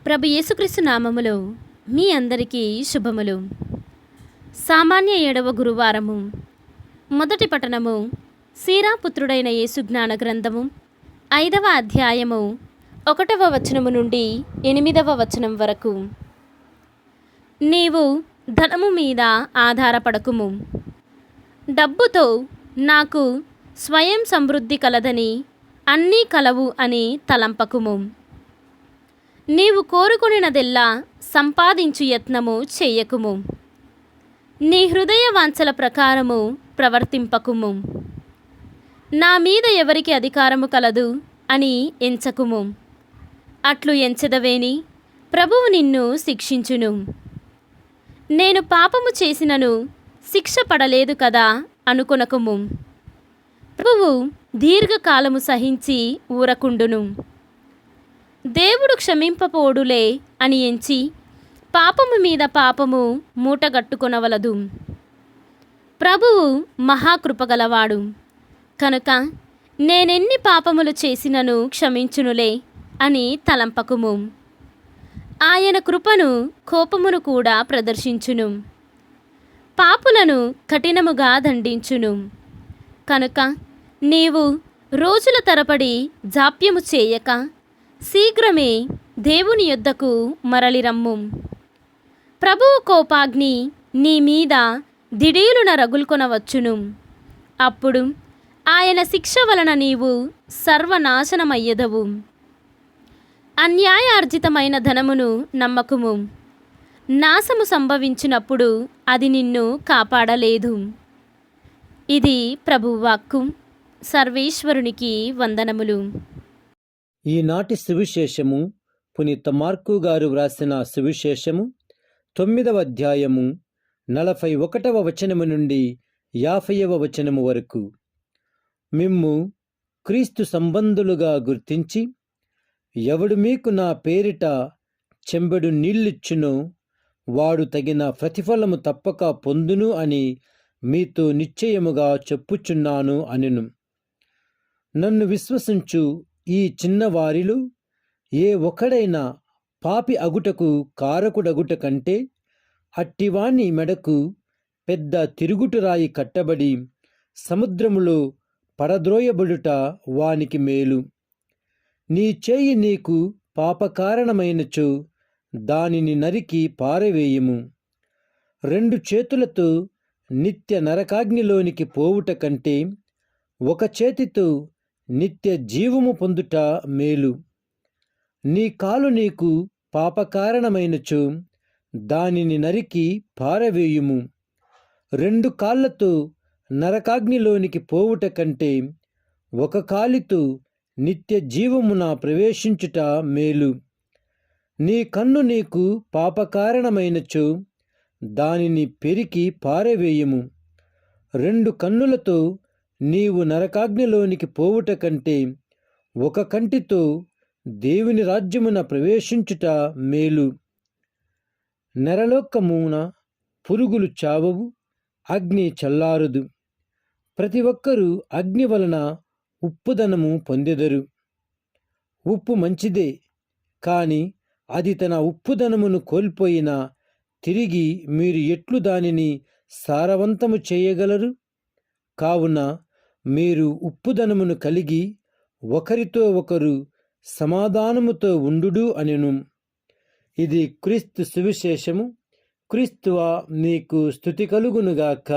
ప్రభు యేసుక్రీస్తు నామములో మీ అందరికీ శుభములు. సామాన్య 7వ గురువారము. మొదటి పఠనము సీరాపుత్రుడైన యేసు జ్ఞాన గ్రంథము 5వ అధ్యాయము 1వ వచనము నుండి 8వ వచనం వరకు. నీవు ధనము మీద ఆధారపడకుము, డబ్బుతో నాకు స్వయం సమృద్ధి కలదని అన్నీ కలవు అని తలంపకుము. నీవు కోరుకొనినదెల్లా సంపాదించు యత్నము చేయకుము, నీ హృదయ వాంఛల ప్రకారము ప్రవర్తింపకుము. నా మీద ఎవరికి అధికారము కలదు అని ఎంచకుము, అట్లు ఎంచెదవేని ప్రభువు నిన్ను శిక్షించును. నేను పాపము చేసినను శిక్ష పడలేదు కదా అనుకొనకుము. ప్రభువు దీర్ఘకాలము సహించి ఊరకుండును. దేవుడు క్షమింపపోడులే అని ఎంచి పాపము మీద పాపము మూటగట్టుకొనవలదు. ప్రభువు మహాకృపగలవాడు కనుక నేనెన్ని పాపములు చేసినను క్షమించునులే అని తలంపకుము. ఆయన కృపను కోపమును కూడా ప్రదర్శించును, పాపులను కఠినముగా దండించును. కనుక నీవు రోజుల తరబడి జాప్యము చేయక శీఘ్రమే దేవుని యొద్దకు మరలిరమ్ము. ప్రభువు కోపాగ్ని నీ మీద దిడీలున రగులుకొనవచ్చును. అప్పుడు ఆయన శిక్ష వలన నీవు సర్వనాశనమయ్యదవు. అన్యాయార్జితమైన ధనమును నమ్మకుము, నాశము సంభవించినప్పుడు అది నిన్ను కాపాడలేదు. ఇది ప్రభువాక్కు. సర్వేశ్వరునికి వందనములు. ఈనాటి సువిశేషము పునీత మార్కు గారు వ్రాసిన సువిశేషము 9వ అధ్యాయము 41వ వచనము నుండి 50వ వచనము వరకు. మిమ్ము క్రీస్తు సంబంధులుగా గుర్తించి ఎవడు మీకు నా పేరిట చెంబెడు నీళ్ళిచ్చునో వాడు తగిన ప్రతిఫలము తప్పక పొందును అని మీతో నిశ్చయముగా చెప్పుచున్నాను అనెను. నన్ను విశ్వసించు ఈ చిన్నవారిలో ఏ ఒక్కడైనా పాపి అగుటకు కారకుడగుట కంటే అట్టివాని మెడకు పెద్ద తిరుగుటురాయి కట్టబడి సముద్రములో పడద్రోయబడుట వానికి మేలు. నీ చేయి నీకు పాపకారణమైనచో దానిని నరికి పారవేయుము. 2 చేతులతో నిత్య నరకాగ్నిలోనికి పోవుట కంటే ఒక చేతితో నిత్య జీవము పొందుట మేలు. నీ కాలు నీకు పాపకారణమైనచో దానిని నరికి పారవేయుము. 2 కాళ్ళతో నరకాగ్నిలోనికి పోవుట కంటే ఒక కాలితో నిత్య జీవమున ప్రవేశించుట మేలు. నీ కన్ను నీకు పాపకారణమైనచో దానిని పెరికి పారవేయుము. 2 కన్నులతో నీవు నరకాగ్నిలోనికి పోవుట కంటే ఒక కంటితో దేవుని రాజ్యమున ప్రవేశించుట మేలు. నరలోకమున పురుగులు చావవు, అగ్ని చల్లారదు. ప్రతి ఒక్కరూ అగ్ని వలన ఉప్పుదనము పొందెదరు. ఉప్పు మంచిదే, కాని అది తన ఉప్పుదనమును కోల్పోయినా తిరిగి మీరు ఎట్లు దానిని సారవంతము చేయగలరు? కావున మీరు ఉప్పుదనమును కలిగి ఒకరితో ఒకరు సమాధానముతో ఉండుడు అనెను. ఇది క్రీస్తు సువిశేషము. క్రీస్తువా నీకు స్తుతి కలుగునుగాక.